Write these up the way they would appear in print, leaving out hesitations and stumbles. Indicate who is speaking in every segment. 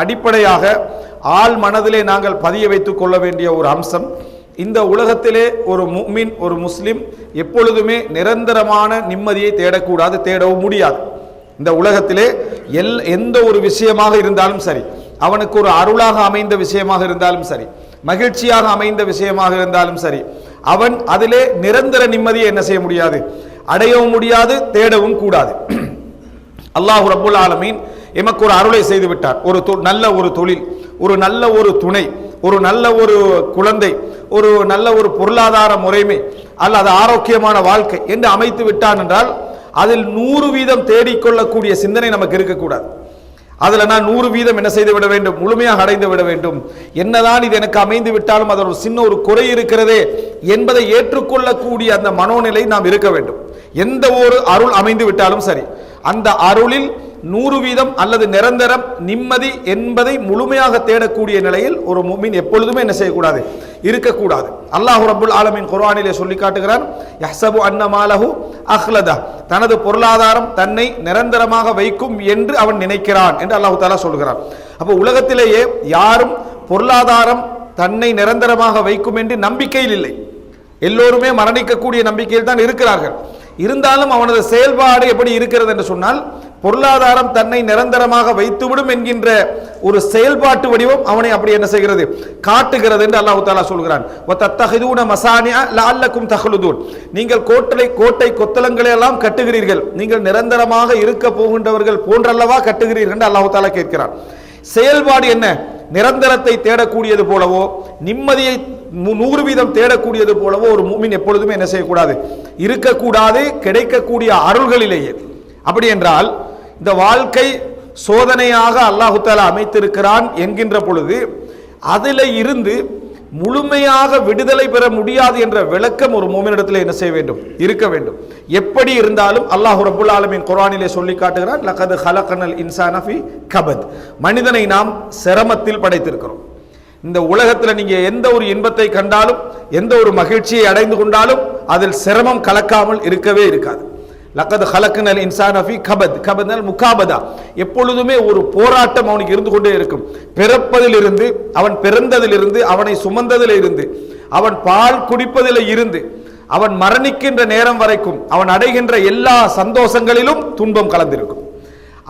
Speaker 1: அடிப்படையாக ஆள் மனதிலே நாங்கள் பதிய வைத்துக் கொள்ள வேண்டிய ஒரு அம்சம், இந்த உலகத்திலே ஒரு முஃமின், ஒரு முஸ்லிம் எப்பொழுதுமே நிரந்தரமான நிம்மதியை தேடக்கூடாது, தேடவும் முடியாது. இந்த உலகத்திலே எந்த ஒரு விஷயமாக இருந்தாலும் சரி, அவனுக்கு ஒரு அருளாக அமைந்த விஷயமாக இருந்தாலும் சரி, மகிழ்ச்சியாக அமைந்த விஷயமாக இருந்தாலும் சரி, அவன் அதிலே நிரந்தர நிம்மதியை என்ன செய்ய முடியாது, அடையவும் முடியாது, தேடவும் கூடாது. அல்லாஹ் ரப்புல் ஆலமீன் எமக்கு ஒரு அருளை செய்து விட்டார். நல்ல ஒரு தொழில், ஒரு நல்ல ஒரு துணை, ஒரு நல்ல ஒரு குழந்தை, ஒரு நல்ல ஒரு பொருளாதார முறைமை அல்லது ஆரோக்கியமான வாழ்க்கை என்று அமைத்து விட்டான் என்றால் அதில் 100% தேடிக்கொள்ளக்கூடிய சிந்தனை நமக்கு இருக்கக்கூடாது. அதில் நான் 100% என்ன செய்து விட வேண்டும், முழுமையாக அடைந்து விட வேண்டும். என்னதான் இது எனக்கு அமைந்து விட்டாலும் அதில் ஒரு சின்ன ஒரு குறை இருக்கிறதே என்பதை ஏற்றுக்கொள்ளக்கூடிய அந்த மனோநிலை நாம் இருக்க வேண்டும். எந்த ஒரு அருள் அமைந்து விட்டாலும் சரி, அந்த அருளில் 100% அல்லது நிரந்தரம் நிம்மதி என்பதை முழுமையாக தேடக்கூடிய நிலையில் ஒரு முஃமின் எப்பொழுதுமே என்ன செய்யக்கூடாது, இருக்கக்கூடாது. அல்லாஹ் ரப்புல் ஆலமீன் குர்ஆனிலே சொல்லி காட்டுகிறான், யஹ்ஸபு அன்ன மாலஹு அஹ்லதா, தனது பொருளாதாரம் தன்னை நிரந்தரமாக வைக்கும் என்று அவன் நினைக்கிறான் என்று அல்லாஹ் தஆலா சொல்கிறான். அப்போ உலகத்திலேயே யாரும் பொருளாதாரம் தன்னை நிரந்தரமாக வைக்கும் என்று நம்பிக்கையில் இல்லை. எல்லோருமே மரணிக்கக்கூடிய நம்பிக்கையில் தான் இருக்கிறார்கள். இருந்தாலும் அவனது செயல்பாடு எப்படி இருக்கிறது என்று சொன்னால், பொருளாதாரம் தன்னை நிரந்தரமாக வைத்துவிடும் என்கின்ற ஒரு செயல்பாட்டு வடிவம் அவனை அப்படி என்ன செய்கிறது, காட்டுகிறது என்று அல்லாஹ் தஆலா சொல்கிறான். வதத்தஹிதுன மசானிஅ லஅல்லக்கும் தஹ்லுதூன், நீங்கள் கோட்டை கொத்தளங்களை எல்லாம் கட்டுகிறீர்கள், நீங்கள் நிரந்தரமாக இருக்க போகின்றவர்கள் போன்றல்லவா கட்டுகிறீர்கள் என்று அல்லாஹ் தஆலா கேட்கிறான். செயல்பாடு என்ன, நிரந்தரத்தை தேடக்கூடியது போலவோ நிம்மதியை 100% தேடக்கூடியது போலவோ ஒரு முஃமின் எப்பொழுதுமே என்ன செய்யக்கூடாது, இருக்கக்கூடாது. கிடைக்கக்கூடிய அருள்களிலேயே அப்படி என்றால் இந்த வாழ்க்கை சோதனையாக அல்லாஹு தஆலா அமைத்திருக்கிறான் என்கின்ற பொழுது அதில் இருந்து முழுமையாக விடுதலை பெற முடியாது என்ற விளக்கம் ஒரு முஃமினிடத்தில் என்ன செய்ய வேண்டும், இருக்க வேண்டும். எப்படி இருந்தாலும் அல்லாஹ் ரப்புல் ஆலமீன் குர்ஆனிலே சொல்லி காட்டுகிறான், லகத் ஹலகனல் இன்சான ஃபீ கபத், மனிதனை நாம் சிரமத்தில் படைத்திருக்கிறோம். இந்த உலகத்தில் நீங்க எந்த ஒரு இன்பத்தை கண்டாலும், எந்த ஒரு மகிழ்ச்சியை அடைந்து கொண்டாலும் அதில் சிரமம் கலக்காமல் இருக்கவே இருக்காது. லகத் ஹலகனல் இன்சான ஃபீ கபத், கபத்னால் முகாபதா, எப்பொழுதுமே ஒரு போராட்டம் அவனுக்கு இருந்து கொண்டே இருக்கும். பிறப்பதிலிருந்து, அவன் பிறந்ததிலிருந்து, அவனை சுமந்ததிலிருந்து, அவன் பால் குடிப்பதில் இருந்து, அவன் மரணிக்கின்ற நேரம் வரைக்கும் அவன் அடைகின்ற எல்லா சந்தோஷங்களிலும் துன்பம் கலந்திருக்கும்.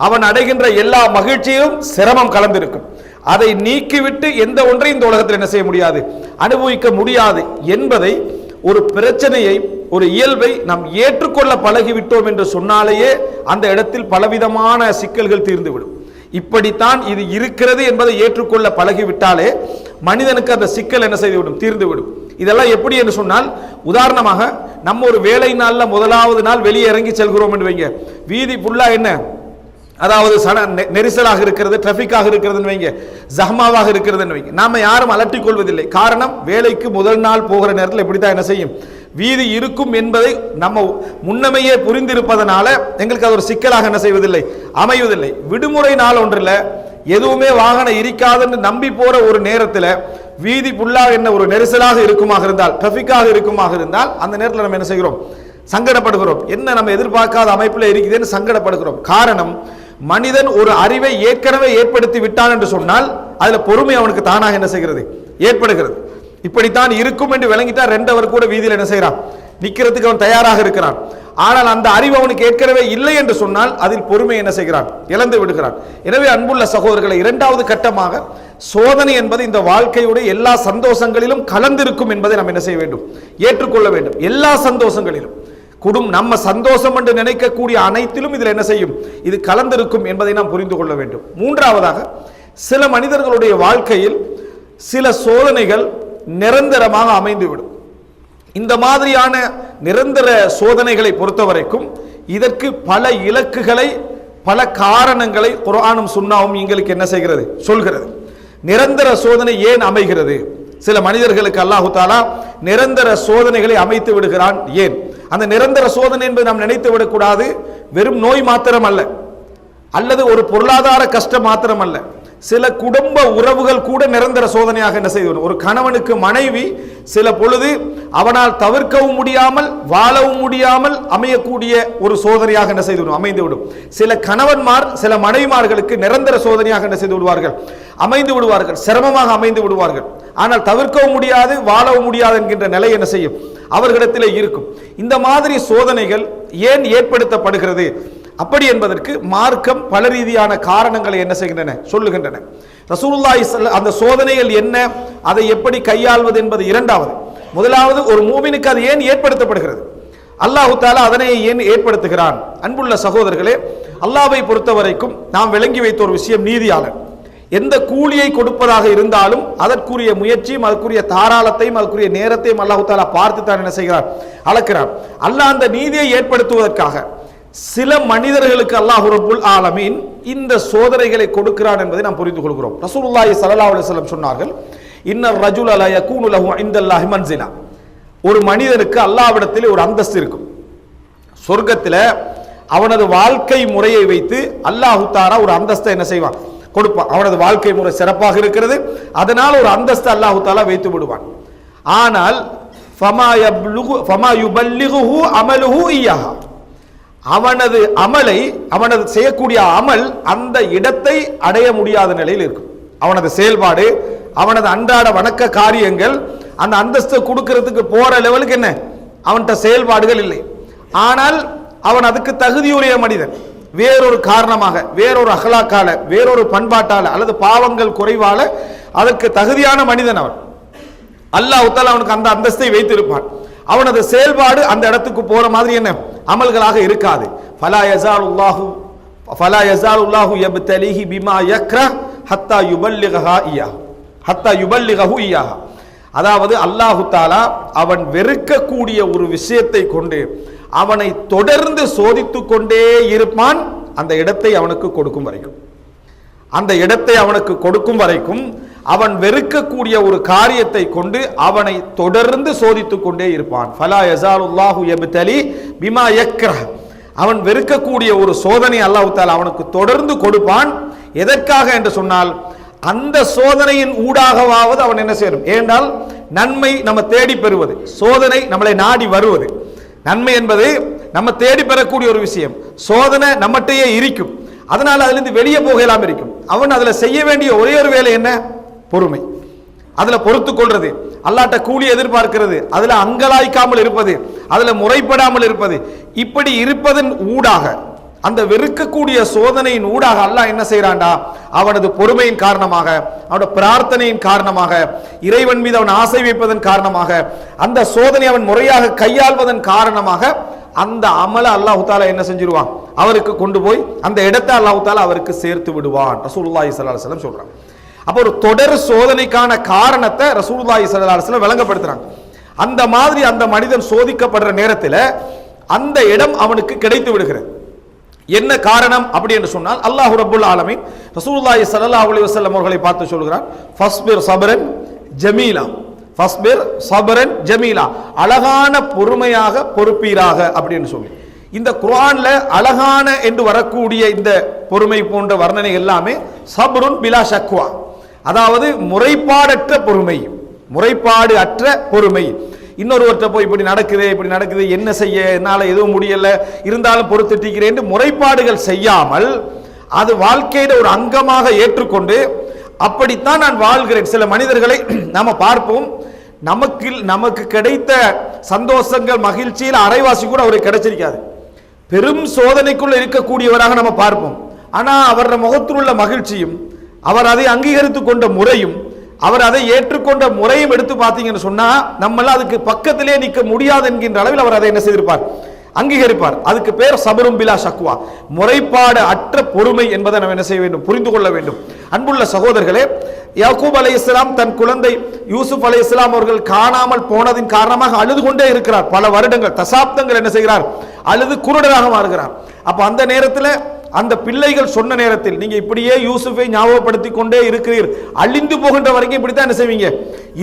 Speaker 1: அவன் அடைகின்ற எல்லா மகிழ்ச்சியிலும் சிரமம் கலந்திருக்கும். அதை நீக்கிவிட்டு எந்த ஒன்றை இந்த உலகத்தில் என்ன செய்ய முடியாது, அனுபவிக்க முடியாது என்பதை, ஒரு பிரச்சனையை, ஒரு இயல்பை நாம் ஏற்றுக்கொள்ள பழகிவிட்டோம் என்று சொன்னாலேயே அந்த இடத்தில் பலவிதமான சிக்கல்கள் தீர்ந்துவிடும். இப்படித்தான் இது இருக்கிறது என்பதை ஏற்றுக்கொள்ள பழகிவிட்டாலே மனிதனுக்கு அந்த சிக்கல் என்ன செய்துவிடும், தீர்ந்துவிடும். இதெல்லாம் எப்படி என்று சொன்னால், உதாரணமாக நம்ம ஒரு வேலை நாளில் முதலாவது நாள் வெளியே இறங்கி செல்கிறோம் என்று வைங்க, வீதி ஃபுல்லா என்ன, அதாவது நெரிசலாக இருக்கிறது, டிராபிக்காக இருக்கிறதுன்னு வைங்க, ஜஹ்மாவாக இருக்கிறதுன்னு வைங்க, நாம யாரும் அலட்டிக் கொள்வதில்லை. காரணம், வேலைக்கு முதல் நாள் போகிற நேரத்தில் எப்படித்தான் என்ன செய்யும், வீதி இருக்கும் என்பதை நம்ம முன்னமையே புரிந்திருப்பதனால எங்களுக்கு அது ஒரு சிக்கலாக என்ன செய்வதில்லை, அமைவதில்லை. விடுமுறை நாள் ஒன்றில் எதுவுமே வாகனம் இருக்காதுன்னு நம்பி போற ஒரு நேரத்தில் வீதி ஃபுல்லாக என்ன ஒரு நெரிசலாக இருக்குமாக இருந்தால், டிராபிக்காக இருக்குமாக இருந்தால் அந்த நேரத்தில் நம்ம என்ன செய்கிறோம், சங்கடப்படுகிறோம். என்ன நம்ம எதிர்பார்க்காத அமைப்பில் இருக்குதுன்னு சங்கடப்படுகிறோம். காரணம், மனிதன் ஒரு அறிவை ஏற்கனவே ஏற்படுத்தி விட்டான் என்று சொன்னால் அதுல பொறுமை அவனுக்கு தானாக என்ன செய்கிறது, ஏற்படுகிறது. இப்படித்தான் இருக்கும் என்று விளங்கிட்டா 2 அவர் கூட வீதியில் என்ன செய்யறான், நிக்கிறதுக்கு அவன் தயாராக இருக்கிறான். ஆனால் அந்த அறிவு அவனுக்கு ஏற்கனவே இல்லை என்று சொன்னால் அதில் பொறுமை என்ன செய்கிறான், இழந்து விடுகிறான். எனவே அன்புள்ள சகோதரர்களை, 2வது கட்டமாக சோதனை என்பது இந்த வாழ்க்கையுடைய எல்லா சந்தோஷங்களிலும் கலந்திருக்கும் என்பதை நாம் என்ன செய்ய வேண்டும், ஏற்றுக்கொள்ள வேண்டும். எல்லா சந்தோஷங்களிலும், நம்ம சந்தோஷம் என்று நினைக்கக்கூடிய அனைத்திலும் இதில் என்ன செய்யும், இது கலந்திருக்கும் என்பதை நாம் புரிந்து கொள்ள வேண்டும். 3வதாக, சில மனிதர்களுடைய வாழ்க்கையில் சில சோதனைகள் நிரந்தரமாக அமைந்துவிடும். இந்த மாதிரியான நிரந்தர சோதனைகளை பொறுத்தவரைக்கும் இதற்கு பல இலக்குகளை, பல காரணங்களை குர்ஆனும் சுன்னாவும் எங்களுக்கு என்ன செய்கிறது, சொல்கிறது. நிரந்தர சோதனை ஏன் அமைகிறது, சில மனிதர்களுக்கு அல்லாஹு தஆலா நிரந்தர சோதனைகளை அமைத்து விடுகிறான் ஏன்? அந்த நிரந்தர சோதனை என்பதை நாம் நினைத்து விடக்கூடாது. வெறும் நோய் மாத்திரம் அல்ல, அல்லது ஒரு பொருளாதார கஷ்டம் மாத்திரம் அல்ல, சில குடும்ப உறவுகள் கூட நிரந்தர சோதனையாக என்ன செய்து ஒரு கணவனுக்கு மனைவி சில பொழுது அவனால் தவிர்க்கவும் முடியாமல் வாழவும் முடியாமல் அமையக்கூடிய ஒரு சோதனையாக என்ன செய்து அமைந்துவிடும். சில கணவன்மார் சில மனைவிமார்களுக்கு நிரந்தர சோதனையாக என்ன செய்து விடுவார்கள், அமைந்து விடுவார்கள், சிரமமாக அமைந்து விடுவார்கள். ஆனால் தவிர்க்கவும் முடியாது வாழவும் முடியாது என்கின்ற நிலை என்ன செய்யும் அவர்களிடத்திலே இருக்கும். இந்த மாதிரி சோதனைகள் ஏன் ஏற்படுத்தப்படுகிறது அப்படி என்பதற்கு மார்க்கம் பல ரீதியான காரணங்களை என்ன செய்கின்றன சொல்லுகின்றன. ரசூலுல்லாஹி அந்த சோதனைகள் என்ன, அதை எப்படி கையாள்வது என்பது இரண்டாவது. முதலாவது ஒரு மூமினுக்கு அது ஏன் ஏற்படுத்தப்படுகிறது, அல்லாஹ் தஆலா அதனை ஏன் ஏற்படுத்துகிறான். அன்புள்ள சகோதரர்களே, அல்லாஹ்வை பொறுத்த வரைக்கும் நாம் விளங்கி வைத்த ஒரு விஷயம், நீதியாளர் எந்த கூலியை கொடுப்பதாக இருந்தாலும் அதற்குரிய முயற்சியும் அதற்குரிய தாராளத்தையும் அதற்குரிய நேரத்தையும் அல்லாஹ் தஆலா பார்த்து தான் என்ன செய்கிறார், அளக்கிறார். அல்லாஹ் அந்த நீதியை ஏற்படுத்துவதற்காக சில மனிதர்களுக்கு அல்லாஹ் ரப்புல் ஆலமீன் இந்த சோதனைகளை கொடுக்கிறான் என்பதை நாம் புரிந்து கொள்கிறோம். ரசூலுல்லாஹி ஸல்லல்லாஹு அலைஹி வஸல்லம் சொன்னார்கள், இன்னர் ரஜுல லா யகூனு லஹு இன்தல்லாஹி மன்சிலா. ஒரு மனிதனுக்கு அல்லாஹ்விடத்தில் ஒரு அந்தஸ்து இருக்கும். சொர்க்கத்தில் அவனது வாழ்க்கை முறையை வைத்து அல்லாஹ் தஆலா ஒரு அந்தஸ்தை என்ன செய்வான், கொடுப்பான். அவனது வாழ்க்கை முறை சிறப்பாக இருக்கிறது, அதனால் ஒரு அந்தஸ்து அல்லாஹ் தஆலா வைத்து விடுவான். ஆனால் ஃபமா யுபல்லிகுஹு அமலுஹு இய்யாஹா, அவனது அமலை அவனது செய்யக்கூடிய அமல் அந்த இடத்தை அடைய முடியாத நிலையில் இருக்கும். அவனது செயல்பாடு அவனது அன்றாட வணக்க காரியங்கள் அந்த அந்தஸ்து கொடுக்கிறதுக்கு போற லெவலுக்கு என்ன அவன்கிட்ட செயல்பாடுகள் இல்லை. ஆனால் அவன் அதுக்கு தகுதியுடைய மனிதன். வேறொரு காரணமாக, வேறொரு அகலாக்கால, வேறொரு பண்பாட்டால அல்லது பாவங்கள் குறைவால அதற்கு தகுதியான மனிதன் அவன். அல்லாஹ் தஆலா அவனுக்கு அந்த அந்தஸ்தை வைத்திருப்பான். அவனது செயல்பாடு அந்த இடத்துக்கு போற மாதிரி என்ன அமல்களாக இருக்காது. ஃபலா யஸாலுல்லாஹு யப்தலிஹி பிமா யக்ரஹ் ஹத்தா யுபல்லிகஹு இய்யாஹா. அதாவது அல்லாஹ் தஆலா அவன் வெறுக்கக்கூடிய ஒரு விஷயத்தை கொண்டு அவனை தொடர்ந்து சோதித்துக் கொண்டே இருப்பான், அந்த இடத்தை அவனுக்கு கொடுக்கும் வரைக்கும். அந்த இடத்தை அவனுக்கு கொடுக்கும் வரைக்கும் அவன் வெறுக்கக்கூடிய ஒரு காரியத்தை கொண்டு அவனை தொடர்ந்து சோதித்துக் கொண்டே இருப்பான். ஃபலா யஸாலுல்லாஹு யப்தலி பிமா யக்ரஹ். அவன் வெறுக்கக்கூடிய ஒரு சோதனை அல்லாஹ் தஆலா அவனுக்கு தொடர்ந்து கொடுப்பான். எதற்காக என்று சொன்னால், அந்த சோதனையின் ஊடாகவாவது அவன் என்ன செய்யணும். ஏனென்றால் நன்மை நம்ம தேடி பெறுவது, சோதனை நம்மளை நாடி வருவது. நன்மை என்பது நம்ம தேடி பெறக்கூடிய ஒரு விஷயம், சோதனை நம்மகிட்டயே இருக்கும். அதனால அதிலிருந்து வெளியே போகலாம் இருக்கும். அவன் அதுல செய்ய வேண்டிய ஒரே ஒரு வேலை என்ன, பொறுமை. அதுல பொறுத்து கொள்றது, அல்லாஹ்ட்ட கூலி எதிர்பார்க்கிறது, அதுல அங்கலாய்க்காமல் இருப்பது, அதுல முறைப்படாமல் இருப்பது. இப்படி இருப்பதன் ஊடாக, அந்த வெறுக்கக்கூடிய சோதனையின் ஊடாக அல்லாஹ் என்ன செய்யறான்டா, அவனது பொறுமையின் காரணமாக, அவனோட பிரார்த்தனையின் காரணமாக, இறைவன் மீது அவன் ஆசை வைப்பதன் காரணமாக, அந்த சோதனை அவன் முறையாக கையாள்வதன் காரணமாக அந்த அமல அல்லாஹ் தஆலா என்ன செஞ்சிருவான், அவருக்கு கொண்டு போய் அந்த இடத்தை அல்லாஹ் தஆலா அவருக்கு சேர்த்து விடுவான். ரசூலுல்லாஹி ஸல்லல்லாஹு அலைஹி வஸல்லம் சொல்றாங்க. அப்போ ஒரு தொடர் சோதனைக்கான காரணத்தை ரசூலுல்லாஹி ஸல்லல்லாஹு அலைஹி வஸல்லம் விளங்கப்படுத்துறாங்க. அந்த மாதிரி அந்த மனிதன் சோதிக்கப்படுற நேரத்தில் அந்த இடம் அவனுக்கு கிடைத்து விடுகிறது. என்ன காரணம் அப்படி என்று சொன்னால், அல்லாஹ் ரப்புல் ஆலமீன் ரசூலுல்லாஹி ஸல்லல்லாஹு அலைஹி வஸல்லம் அவர்களை பார்த்து சொல்கிறான், ஃபஸ்பிர் சப்ரன் ஜமீலா, ஃபஸ்பிர் சப்ரன் ஜமீலா, அழகான பொறுமையாக பொறுப்பீராக அப்படின்னு சொல்லி. இந்த குர்ஆன்ல அழகான என்று வரக்கூடிய இந்த பொறுமை போன்ற வர்ணனை எல்லாமே சப்ருன் பிலா ஷக்வா, அதாவது முறைப்பாடற்ற பொறுமை, முறைப்பாடு அற்ற பொறுமை. இன்னொருவர்கிட்ட போய் இப்படி நடக்குது என்ன செய்ய, என்னால எதுவும் முடியல, இருந்தாலும் பொறுத்துட்டிக்கிறேன் முறைப்பாடுகள் செய்யாமல் அது வாழ்க்கையில ஒரு அங்கமாக ஏற்றுக்கொண்டு அப்படித்தான் நான் வாழ்கிறேன். சில மனிதர்களை நாம பார்ப்போம், நமக்கு கிடைத்த சந்தோஷங்கள் மகிழ்ச்சியில் அரைவாசி கூட அவருக்கு கிடைச்சிருக்காது. பெரும் சோதனைக்குள்ள இருக்கக்கூடியவராக நம்ம பார்ப்போம். ஆனா அவருடைய முகத்தில் உள்ள மகிழ்ச்சியும், அவர் அதை அங்கீகரித்துக் கொண்ட முறையும், அவர் அதை ஏற்றுக்கொண்ட முறையும் எடுத்து பார்த்தீங்கன்னு சொன்னா நம்மளால அதுக்கு பக்கத்திலே நிற்க முடியாது என்கின்ற அளவில் அவர் அதை என்ன செய்திருப்பார், அங்கீகரிப்பார். அதுக்கு பேர் சபரும் பிலா ஷக்வா, முறைப்பாடு அற்ற பொறுமை என்பதை நம்ம என்ன செய்ய வேண்டும், புரிந்து கொள்ள வேண்டும். அன்புள்ள சகோதரர்களே, யாக்கூப் அலைஹிஸ்ஸலாம் தன் குழந்தை யூசுப் அலைஹிஸ்ஸலாம் அவர்கள் காணாமல் போனதின் காரணமாக அழுது கொண்டே இருக்கிறார். பல வருடங்கள், தசாப்தங்கள் என்ன செய்கிறார், அழுது குருடராக மாறுகிறார். அப்ப அந்த நேரத்தில் அந்த பிள்ளைகள் சொன்ன நேரத்தில், நீங்க இப்படியே யூசுஃபை ஞாபகப்படுத்தி கொண்டே இருக்கிறீர், அழிந்து போகின்ற வரைக்கும் இப்படித்தான் என்ன செய்வீங்க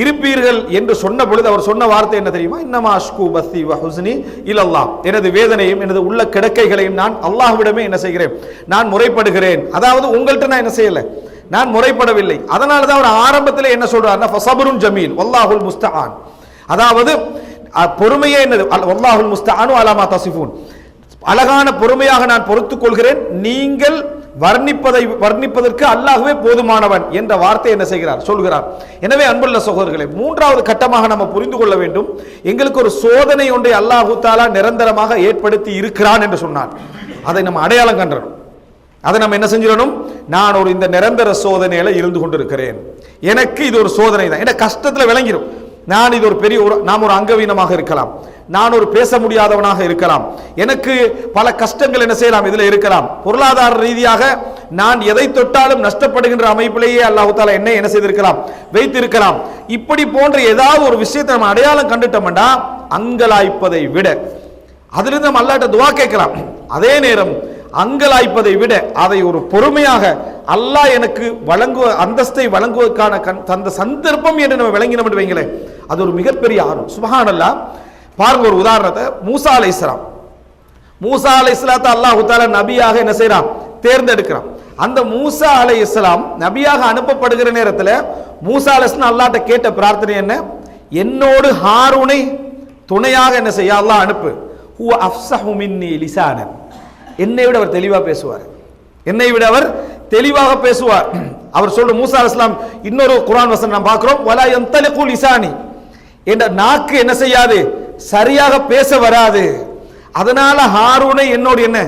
Speaker 1: இருப்பீர்கள் என்று சொன்ன பொழுது அவர் சொன்ன வார்த்தை என்ன தெரியுமா, இன்னமா அஷ்கு பஸ்தி வ ஹுஸ்னி இலல்லாஹ், எனது வேதனையும் எனது உள்ள கிடக்கைகளையும் நான் அல்லாஹ்விடமே என்ன செய்கிறேன், நான் முறைப்படுகிறேன். அதாவது உங்கள்கிட்ட நான் என்ன செய்யல, நான் முறைப்படவில்லை. அதனால தான் அவர் ஆரம்பத்தில் என்ன சொல்றாருன்னா ஃபஸபுருன் ஜமீல் வல்லாஹுல் முஸ்தஆன், அதாவது பொறுமையே என்னது, வல்லாஹுல் முஸ்தஆனு அலா மா தஸிஃபூன், அழகான பொறுமையாக நான் பொறுத்துக் கொள்கிறேன், நீங்கள் வர்ணிப்பதற்கு அல்லாஹ்வே போதுமானவன் என்ற வார்த்தை என்ன செய்கிறார் சொல்கிறார். எனவே அன்புள்ள சகோதரர்களே, மூன்றாவது கட்டமாக நம்ம புரிந்து கொள்ள வேண்டும், எங்களுக்கு ஒரு சோதனை ஒன்றை அல்லாஹ் தஆலா நிரந்தரமாக ஏற்படுத்தி இருக்கிறான் என்று சொன்னார். அதை நம்ம அடையாளம் கண்டறணும். அதை நம்ம என்ன செஞ்சிடணும், நான் ஒரு இந்த நிரந்தர சோதனையில இருந்து கொண்டிருக்கிறேன், எனக்கு இது ஒரு சோதனை தான், என்ன கஷ்டத்தில் விளங்கிடும். நான் இது ஒரு பெரிய நாம் ஒரு அங்கவீனமாக இருக்கலாம், நான் ஒரு பேச முடியாதவனாக இருக்கலாம், எனக்கு பல கஷ்டங்கள் என்ன செய்யலாம் இதில் இருக்கலாம், பொருளாதார ரீதியாக நான் எதை தொட்டாலும் நஷ்டப்படுகின்ற அமைப்பிலேயே அல்லாஹ் தஆலா என்ன செய்திருக்கலாம் வைத்திருக்கலாம். இப்படி போன்ற ஏதாவது ஒரு விஷயத்தை நம்ம அடையாளம் கண்டுட்டோம்னா அங்கலாய்ப்பதை விட, அதிலிருந்து நம்ம அல்லாஹ்ட்ட துஆ கேட்கலாம். அதே நேரம் அங்கலாய்ப்பதை விட அதை ஒரு பொறுமையாக அல்லாஹ் எனக்கு அந்தஸ்தை வழங்குவதற்கான அந்த சந்தர்ப்பம் என்று நம்ம விளங்கினோம் என்று வைங்களேன், அது ஒரு மிகப்பெரிய ஆர்வம். சுப்ஹானல்லாஹ். பாருங்க ஒரு உதாரணத்தை, மூசா அலைஹிஸ்ஸலாத்தை அல்லாஹ் தஆலா நபியாக என்ன செய்றான் தேர்ந்தெடுக்கிறான். அந்த மூசா அலைஹிஸ்ஸலாம் நபியாக அனுப்பப்படுகிற நேரத்தில் மூசா அலைஹிஸ்ஸலாம் அல்லாஹ்ட்ட கேட்ட பிரார்த்தனை என்ன, என்னோடு ஹாரூனை துணையாக என்ன செய்ய அல்லாஹ் அனுப்பு. ஹுவ அஃப்ஸஹு மின்னி லிசானன், என்னை விட அவர் தெளிவாக பேசுவார், என்னை விட அவர் தெளிவாக பேசுவார். அவர் சொல்ற மூசா அலைஹிஸ்ஸலாம் இன்னொரு குர்ஆன் வசனம் நாம் பார்க்கிறோம், வலா யன்தலிகு லிசானி, என்ற நாக்கு என்ன செய்யாது சரியாக பேச வராது, அதனால ஹாரூனை என்னோடு என்ன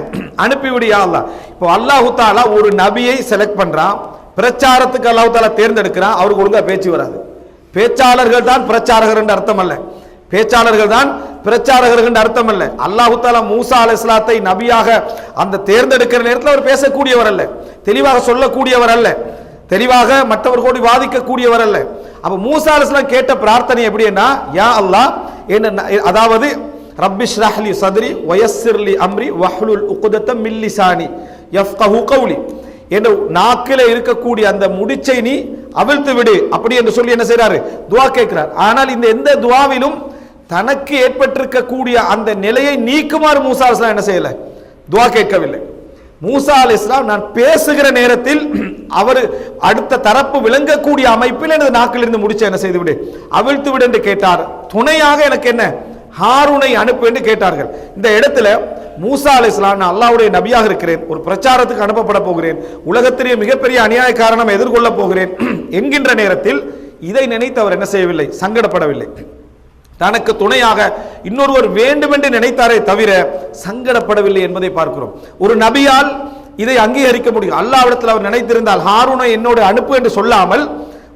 Speaker 1: அனுப்பிவிடியா அல்லாஹ். இப்போ அல்லாஹ் தஆலா ஒரு நபியை செலக்ட் பண்றான், பிரச்சாரத்துக்கு அல்லாஹ் தஆலா தேர்ந்தெடுக்கிறான், அவருக்கு ஒழுங்கா பேச்சு வராது. பேச்சாளர்கள் தான் பிரச்சாரகர் என்று அர்த்தம் அல்ல, பேச்சாளர்கள் தான் பிரச்சாரகர்கள் என்று அர்த்தம் அல்ல. அல்லாஹ் தஆலா மூசா அலைஹிஸ்ஸலாத்தை நபியாக அந்த தேர்ந்தெடுக்கிற நேரத்தில் அவர் பேசக்கூடியவர் அல்ல, தெளிவாக சொல்லக்கூடியவர் அல்ல, தெளிவாக மற்றவர்களோடு வாதிக்கக்கூடியவர் அல்ல. அப்ப மூசா அலைஹிஸ்ஸலாம் கேட்ட பிரார்த்தனை எப்படின்னா, யா அல்லாஹ் என்ன, அதாவது ரப்பி ஷ்ரஹ் லி சத்ரி வயஸ்ஸிர் லி அம்ரி வஹ்லுல் உக்தத்தம் மின் லிசானி யஃப்கஹு கௌலி, என்ற நாக்கில இருக்கக்கூடிய அந்த முடிச்சை நீ அவிழ்த்து விடு அப்படி என்று சொல்லி என்ன செய்றாரு துஆ கேட்கிறார். ஆனால் இந்த எந்த துஆவிலும் தனக்கு ஏற்பட்டிருக்கக்கூடிய அந்த நிலையை நீக்குமாறு மூசா அலைஹிஸ்ஸலாம் என்ன செய்யல, துஆ கேட்கவில்லை. மூசா அலைஹிஸ்ஸலாம் நான் பேசுகிற நேரத்தில் அவர் அடுத்த தரப்பு விளங்கக்கூடிய அமைப்பில் எனது நாக்கிலிருந்து முடிச்ச என்ன செய்து விடு அவிழ்த்து விடு என்று கேட்டார். துணையாக எனக்கு என்ன ஹாரூனை அனுப்பு என்று கேட்டார்கள். இந்த இடத்துல மூசா அலைஹிஸ்ஸலாம் நான் அல்லாஹ்வுடைய நபியாக இருக்கிறேன், ஒரு பிரச்சாரத்துக்கு அனுப்பப்பட போகிறேன், உலகத்திலேயே மிகப்பெரிய அநியாய காரணம் எதிர்கொள்ள போகிறேன் என்கின்ற நேரத்தில் இதை நினைத்து அவர் என்ன செய்யவில்லை, சங்கடப்படவில்லை. தனக்கு துணையாக இன்னொருவர் வேண்டுமென்று நினைத்தாரே தவிர சங்கடப்படவில்லை என்பதை பார்க்கிறோம். ஒரு நபியால் இதை அங்கீகரிக்க முடியும். அல்லாஹ்விடத்தில் அவர் நினைத்திருந்தால் ஹாரூனை என்னோடு அனுப்பு என்று சொல்லாமல்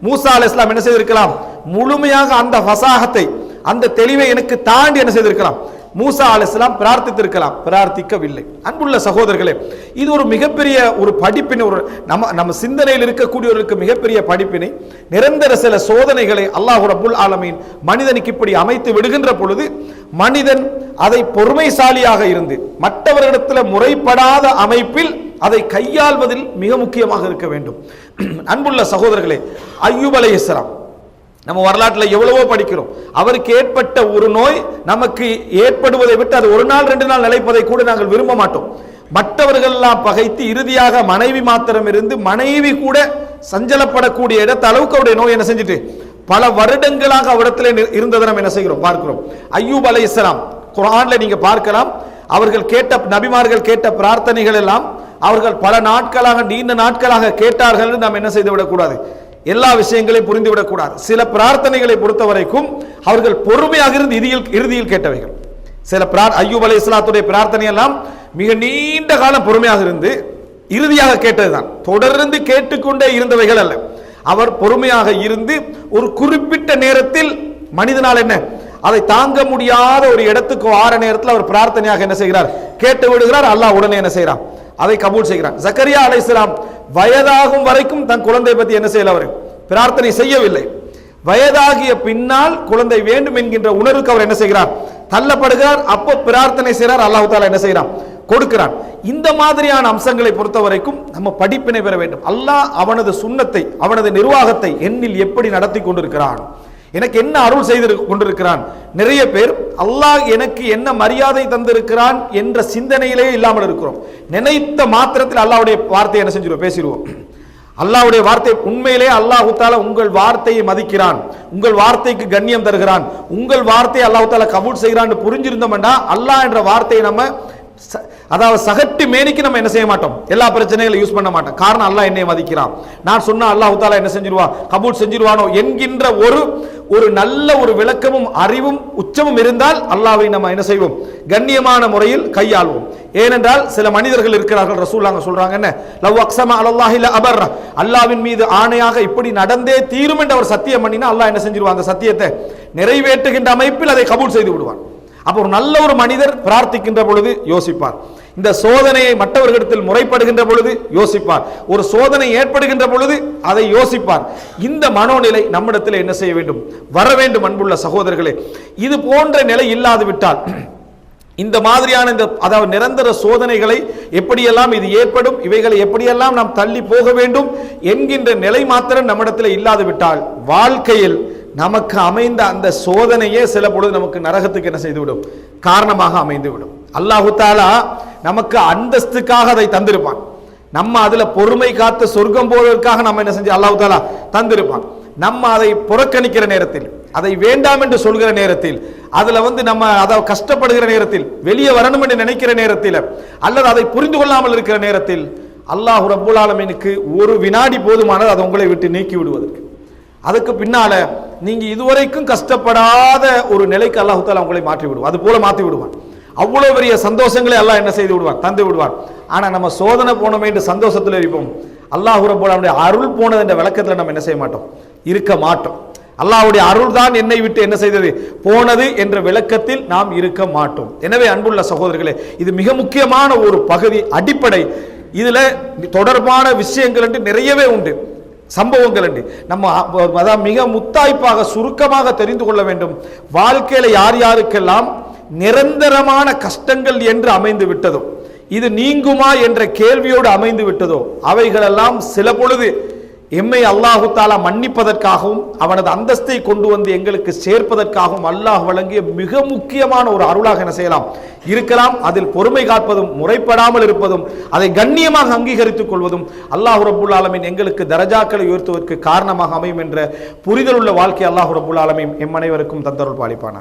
Speaker 1: மூசா அலைஹிஸ்ஸலாம் என்ன செய்திருக்கலாம், முழுமையாக அந்த ஃபசாஹத்தை அந்த தெளிவை எனக்கு தாண்டி என்ன செய்திருக்கலாம், மூசா அலைஹிஸ்ஸலாம் பிரார்த்தித்திருக்கலாம், பிரார்த்திக்கவில்லை. அன்புள்ள சகோதரர்களே, இது ஒரு மிகப்பெரிய ஒரு படிப்பினை, ஒரு நம்ம சிந்தனையில் இருக்கக்கூடியவர்களுக்கு மிகப்பெரிய படிப்பினை. நிரந்தர சில சோதனைகளை அல்லாஹ் ரப்புல் ஆலமீன் மனிதனுக்கு இப்படி அமைத்து விடுகின்ற பொழுது மனிதன் அதை பொறுமைசாலியாக இருந்து மற்றவர்களிடத்தில் முறைப்படாத அமைப்பில் அதை கையாள்வதில் மிக முக்கியமாக இருக்க வேண்டும். அன்புள்ள சகோதரர்களே, அய்யூப் அலைஹிஸ்ஸலாம் நம்ம வரலாற்றில் எவ்வளவோ படிக்கிறோம். அவருக்கு ஏற்பட்ட ஒரு நோய் நமக்கு ஏற்படுவதை விட்டு அது ஒரு நாள் 2 நாள் நிலைப்பதை கூட நாங்கள் விரும்ப மாட்டோம். மற்றவர்கள் எல்லாம் பகைத்து இறுதியாக மனைவி மாத்திரம் இருந்து மனைவி கூட சஞ்சலப்படக்கூடிய இடத்த அளவுக்கு அவருடைய நோய் என்ன செஞ்சுட்டு பல வருடங்களாக அவரிடத்தில் இருந்ததை நம்ம என்ன செய்கிறோம் பார்க்கிறோம். அய்யூப் அலைஹிஸ்ஸலாம் குர்ஆன்ல நீங்க பார்க்கலாம், அவர்கள் கேட்ட நபிமார்கள் கேட்ட பிரார்த்தனைகள் எல்லாம் அவர்கள் பல நாட்களாக நீண்ட நாட்களாக கேட்டார்கள். நாம் என்ன செய்து விடக்கூடாது, எல்லா விஷயங்களையும் புரிந்துவிடக்கூடாது. சில பிரார்த்தனைகளை பொறுத்த வரைக்கும் அவர்கள் பொறுமையாக இருந்து இறுதியில் கேட்டவைகள். சில அய்யூப் அலைஹிஸ்ஸலாத்துடைய பிரார்த்தனை எல்லாம் மிக நீண்ட காலம் பொறுமையாக இருந்து இறுதியாக கேட்டதுதான், தொடர்ந்து கேட்டுக்கொண்டே இருந்தவைகள் அல்ல. அவர் பொறுமையாக இருந்து ஒரு குறிப்பிட்ட நேரத்தில் மனிதனால் என்ன அதை தாங்க முடியாத ஒரு இடத்துக்கு ஆற நேரத்தில் அவர் பிரார்த்தனையாக என்ன செய்கிறார், கேட்டு விடுகிறார். அல்லாஹ் உடனே என்ன செய்கிறார், அதை கபூல் செய்கிறார். ஜக்கரியா அலைஹிஸ்ஸலாம் வயதாகும் வரைக்கும் தன் குழந்தை பற்றி என்ன செய்யல, அவர் பிரார்த்தனை செய்யவில்லை. வயதாகிய பின்னால் குழந்தை வேண்டும் என்கின்ற உணர்வுக்கு அவர் என்ன செய்கிறார், தள்ளப்படுகிறார். அப்போ பிரார்த்தனை செய்கிறார், அல்லாஹ் தஆலா என்ன செய்கிறான், கொடுக்கிறான். இந்த மாதிரியான அம்சங்களை பொறுத்த வரைக்கும் நம்ம படிப்பினை பெற வேண்டும். அல்லாஹ் அவனது சுன்னத்தை அவனது நிர்வாகத்தை என்னில் எப்படி நடத்தி கொண்டிருக்கிறான், எனக்கு என்ன அருள் செய்து கொண்டிருக்கிறான். நிறைய பேர் அல்லாஹ் எனக்கு என்ன மரியாதை தந்திருக்கிறான் என்ற சிந்தனையிலே இல்லாமல் இருக்கிறோம். நினைத்த மாத்திரத்தில் அல்லாஹ்வுடைய வார்த்தையை என்ன செஞ்சிருவோம், பேசிடுவோம். அல்லாஹ்வுடைய வார்த்தை உண்மையிலே அல்லாஹ் தஆலா உங்கள் வார்த்தையை மதிக்கிறான், உங்கள் வார்த்தைக்கு கண்ணியம் தருகிறான், உங்கள் வார்த்தையை அல்லாஹ் தஆலா கபூல் செய்கிறான்னு புரிஞ்சிருந்தோம்னா அல்லாஹ் என்ற வார்த்தையை நம்ம அதாவது சகட்டு மேனிக்கு நம்ம என்ன செய்ய மாட்டோம், எல்லா பிரச்சனைகளும் யூஸ் பண்ண மாட்டோம். காரணம் அல்லாஹ் என்னை மதிக்கிறான், நான் சொன்னா அல்லாஹ் தஆலா என்ன செஞ்சிருவான், கபூல் செஞ்சிருவானோ என்கின்ற ஒரு நல்ல ஒரு விளக்கமும் அறிவும் உச்சமும் இருந்தால் அல்லாஹ்வை நம்ம என்ன செய்வோம், கண்ணியமான முறையில் கையாள்வோம். ஏனென்றால் சில மனிதர்கள் இருக்கிறார்கள், ரசூலுல்லாஹ் சொல்றாங்க என்ன, லவ் அக்ஸம அலல்லாஹி ல அபர், அல்லாஹ்வின் மீது ஆணையாக இப்படி நடந்தே தீரும் என்று அவர் சத்தியம் பண்ணினா அல்லாஹ் என்ன செஞ்சிருவான், அந்த சத்தியத்தை நிறைவேற்றுகின்ற அமைப்பில் அதை கபூல் செய்து விடுவான். அப்போ ஒரு நல்ல ஒரு மனிதர் பிரார்த்திக்கின்ற பொழுது யோசிப்பார், இந்த சோதனையை மற்றவர்களிடத்தில் முறைப்படுகின்ற பொழுது யோசிப்பார், ஒரு சோதனை ஏற்படுகின்ற பொழுது அதை யோசிப்பார். இந்த மனோநிலை நம்மிடத்தில் என்ன செய்ய வேண்டும், வர வேண்டும். அன்புள்ள சகோதரர்களே, இது போன்ற நிலை இல்லாது விட்டால் இந்த மாதிரியான அதாவது நிரந்தர சோதனைகளை எப்படியெல்லாம் இது ஏற்படும், இவைகளை எப்படியெல்லாம் நாம் தள்ளி போக வேண்டும் என்கின்ற நிலை மாத்திரம் நம்மிடத்தில் இல்லாது விட்டால் வாழ்க்கையில் நமக்கு அமைந்த அந்த சோதனையே சில பொழுது நமக்கு நரகத்துக்கு என்ன செய்துவிடும், காரணமாக அமைந்துவிடும். அல்லாஹு தஆலா நமக்கு அந்தஸ்துக்காக அதை தந்திருப்பான், நம்ம அதுல பொறுமை காத்து சொர்க்கம் போவதற்காக நம்ம என்ன செஞ்சு அல்லாஹு தஆலா தந்திருப்பான். நம்ம அதை புறக்கணிக்கிற நேரத்தில், அதை வேண்டாம் என்று சொல்கிற நேரத்தில், அதுல நம்ம அதை கஷ்டப்படுகிற நேரத்தில், வெளியே வரணும் என்று நினைக்கிற நேரத்தில், அல்லது அதை புரிந்து கொள்ளாமல் இருக்கிற நேரத்தில் அல்லாஹ் ரப்புல் ஆலமீனுக்கு ஒரு வினாடி போதுமானது அதை உங்களை விட்டு நீக்கி விடுவதற்கு. அதுக்கு பின்னால நீங்க இதுவரைக்கும் கஷ்டப்படாத ஒரு நிலைக்கு அல்லாஹ் தஆலா உங்களை மாற்றி விடுவான், அது போல மாற்றி விடுவான். அவ்வளவு பெரிய சந்தோஷங்களை அல்லாஹ் என்ன செய்து விடுவான், தந்து விடுவான். ஆனா நம்ம சோதனை போனோமே என்று சந்தோஷத்தில் இருப்போம், அல்லாஹ் ரப்பல் ஆலமீனுடைய அருள் போனது என்ற விளக்கத்தில் நம்ம என்ன செய்ய மாட்டோம், இருக்க மாட்டோம். அல்லாஹ்வுடைய அருள் தான் என்னை விட்டு என்ன செய்தது, போனது என்ற விளக்கத்தில் நாம் இருக்க மாட்டோம். எனவே அன்புள்ள சகோதரர்களே, இது மிக முக்கியமான ஒரு பகுதி, அடிப்படை. இதுல தொடர்பான விஷயங்கள் என்று நிறையவே உண்டு, சம்பவங்கள் என்று நம்ம அதான் மிக முத்தாய்ப்பாக சுருக்கமாக தெரிந்து கொள்ள வேண்டும். வாழ்க்கையில யார் யாருக்கெல்லாம் நிரந்தரமான கஷ்டங்கள் என்று அமைந்து விட்டதோ, இது நீங்குமா என்ற கேள்வியோடு அமைந்து விட்டதோ, அவைகளெல்லாம் சில பொழுது எம்மை அல்லாஹு தஆலா மன்னிப்பதற்காகவும் அவனது அந்தஸ்தை கொண்டு வந்து எங்களுக்கு சேர்ப்பதற்காகவும் அல்லாஹ் வழங்கிய மிக முக்கியமான ஒரு அருளாக என்ன செய்யலாம், இருக்கலாம். அதில் பொறுமை காப்பதும், முறைப்படாமல் இருப்பதும், அதை கண்ணியமாக அங்கீகரித்துக் கொள்வதும் அல்லாஹ் ரப்புல் ஆலமீன் எங்களுக்கு தரஜாக்களை உயர்த்துவதற்கு காரணமாக அமையும் என்ற புரிதல் உள்ள வாழ்க்கை அல்லாஹ் ரப்புல் ஆலமீன் எம் அனைவருக்கும் தந்தருள் பாலிப்பானாக.